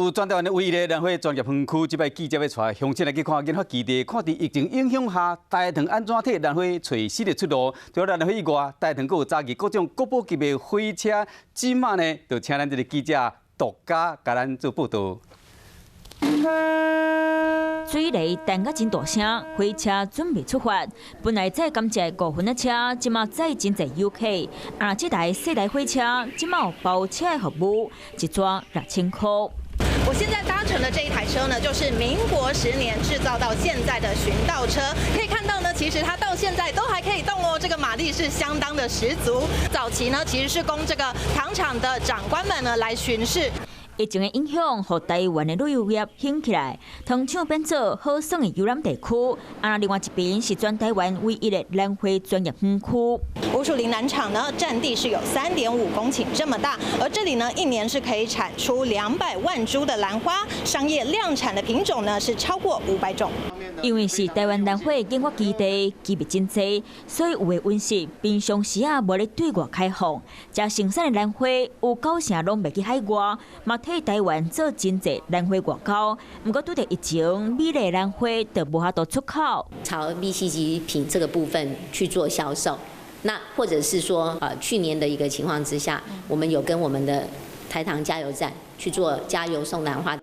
有全台湾的唯一的兰花专业园区，即摆记者要带乡亲来去看研发基地，看伫疫情影响下，大肠安怎替兰花找新的出路。除了兰花以外，大肠阁有早期各种国宝级的火车，即马呢，就请咱这个记者独家甲咱做报道。 水雷弹甲真大声，火车准备出发。本来载甘蔗5分的车，即马载真侪游客。这台4台火车，即马有包车的服务，一抓6000块。 我现在搭乘的这一台车呢，就是民国10年制造到现在的巡道车。可以看到呢，其实它到现在都还可以动哦，这个马力是相当的十足。早期呢，其实是供这个糖厂的长官们呢来巡视。 疫情的影响，让台湾的旅游业兴起来，糖厂变做好耍的游览地区。另外一边是全台湾唯一的兰花专业园区。吴树林南场呢，占地是有3.5公顷这么大，而这里呢，一年是可以产出200万株的兰花，商业量产的品种呢是超过500种。因为是台湾兰花研发基地，机密真多，所以有的温室平常时无咧对外开放，加生产的兰花有90%拢卖去海外，嘛替台湾做真侪兰花外交。不过拄着疫情，美丽兰花就无法度出口，朝密西级品这个部分去做销售。那或者是说，去年的一个情况之下，我们有跟我们的台糖加油站去做加油送兰花。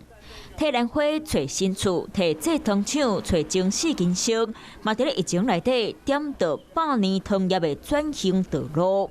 替兰花找新厝，替这糖厂找精细营生，嘛伫咧疫情内底点到百年糖业的转型道路。